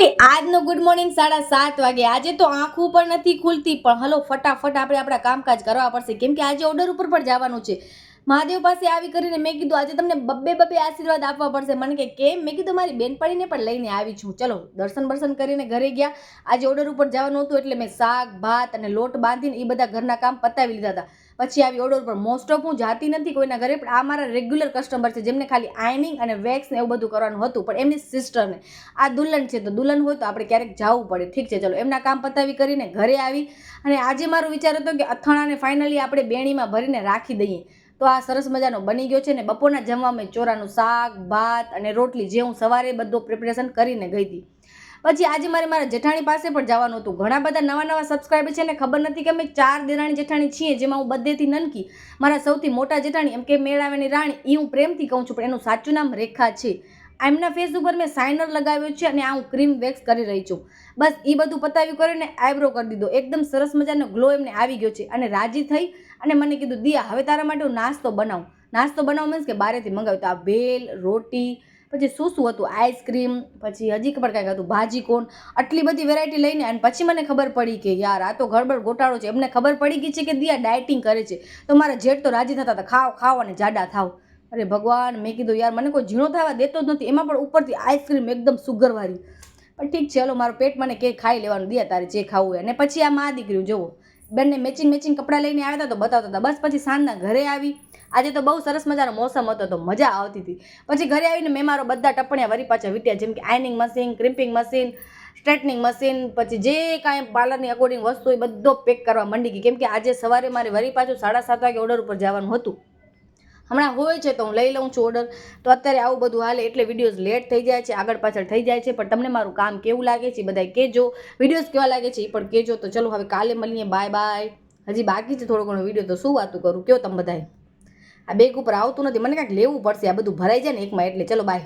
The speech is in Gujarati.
આજનો ગુડ મોર્નિંગ 7:30 વાગે. આજે તો આંખો પણ નથી ખુલતી, પણ હલો ફટાફટ આપણે આપણા કામકાજ કરવા પડશે, કેમ કે આજે ઓર્ડર ઉપર પણ જવાનું છે. મહાદેવ પાસે આવી કરીને મેં કીધું આજે તમને બબ્બે આશીર્વાદ આપવા પડશે. મને કે કેમ? મેં કીધું મારી બેનપણીને પણ લઈને આવી છું. ચલો દર્શન કરીને ઘરે ગયા. આજે ઓર્ડર ઉપર જવાનું હતું એટલે મેં શાક ભાત અને લોટ બાંધીને એ બધા ઘરના કામ પતાવી લીધા હતા. પછી આવી ઓર્ડર ઉપર. મોસ્ટ ઓફ હું જાતી નથી કોઈના ઘરે, પણ આ મારા રેગ્યુલર કસ્ટમર છે જેમને ખાલી આયનિંગ અને વેક્સ ને એવું બધું કરવાનું હતું, પણ એમની સિસ્ટરને આ દુલ્હન છે, તો દુલ્હન હોય તો આપણે ક્યારેક જવું પડે. ઠીક છે, ચલો એમના કામ પતાવી કરીને ઘરે આવી. અને આજે મારો વિચાર હતો કે અથાણાને ફાઇનલી આપણે બેણીમાં ભરીને રાખી દઈએ. તો આ સરસ મજાનો બની ગયો છે ને. બપોરના જમવામાં ચોરાનું શાક ભાત અને રોટલી, જે હું સવારે બધો પ્રિપરેશન કરીને ગઈ હતી. પછી આજે મારા જેઠાણી પાસે પણ જવાનું હતું. ઘણા બધા નવા સબસ્ક્રાઈબર છે ને ખબર નથી કે અમે 4 દેરાણી જેઠાણી છીએ, જેમાં હું બધેથી નનકી. મારા સૌથી મોટા જેઠાણી એમ કે મેળાવેની રાણી, એ હું પ્રેમથી કહું છું, પણ એનું સાચું નામ રેખા છે. એમના ફેસ ઉપર મેં સાઇનર લગાવ્યો છે અને આ હું ક્રીમ વેક્સ કરી રહી છું. બસ એ બધું પતાવ્યું કરીને આઈબ્રો કરી દીધો. એકદમ સરસ મજાનો ગ્લો એમને આવી ગયો છે અને રાજી થઈ અને મને કીધું દિયા હવે તારા માટે હું નાસ્તો બનાવું. નાસ્તો બનાવું મીન્સ કે બહારેથી મંગાવ્યું. તો આ ભેલ રોટી, પછી શું હતું, આઈસ્ક્રીમ, પછી હજી ખબર કાંઈક હતું, ભાજી કોણ, આટલી બધી વેરાયટી લઈને. અને પછી મને ખબર પડી કે યાર આ તો ગડબડ ગોટાળો છે. એમને ખબર પડી ગઈ છે કે દિયા ડાયટિંગ કરે છે. તો મારા જેઠ તો રાજી થતા હતા, ખાવ અને જાડા થાવ. અરે ભગવાન, મેં કીધું યાર મને કોઈ ઝીણો થવા દેતો જ નથી, એમાં પણ ઉપરથી આઈસ્ક્રીમ એકદમ સુગરવાળી. પણ ઠીક છે, ચલો મારું પેટ મને કે ખાઈ લેવાનું, દિયા તારે જે ખાવું હોય. અને પછી આ મા દીકરીઓ જુઓ, બંને મેચિંગ કપડાં લઈને આવ્યા હતા તો બતાવતા હતા. બસ પછી સાંજના ઘરે આવી. આજે તો બહુ સરસ મજાનો મોસમ હતો તો મજા આવતી હતી. પછી ઘરે આવીને મેં મારો બધા ટપણિયા વરી પાછા વીટ્યા, જેમ કે ironing machine, crimping machine, straightening machine, પછી જે કાંઈ પાર્લરની અકોર્ડિંગ વસ્તુ એ બધો પેક કરવા માંડી ગઈ, કેમ કે આજે સવારે મારે વરી પાછું 7:30 વાગે ઓર્ડર ઉપર જવાનું હતું. હમણાં હોય છે તો હું લઈ લઉં છું ઓર્ડર. તો અત્યારે આવું બધું હાલે એટલે વિડીયોઝ લેટ થઈ જાય છે, આગળ પાછળ થઈ જાય છે. પણ તમને મારું કામ કેવું લાગે છે બધા કહેજો, વિડીયોઝ કેવા લાગે છે એ પણ કહેજો. તો ચલો હવે કાલે મળીએ, બાય. હજી બાકી છે થોડો ઘણો વિડીયો, તો શું વાતું કરું કયો તમે બધાય. આ બેગ ઉપર આવતું નથી, મને કાંઈક લેવું પડશે, આ બધું ભરાઈ જાય ને એકમાં, એટલે ચલો બાય.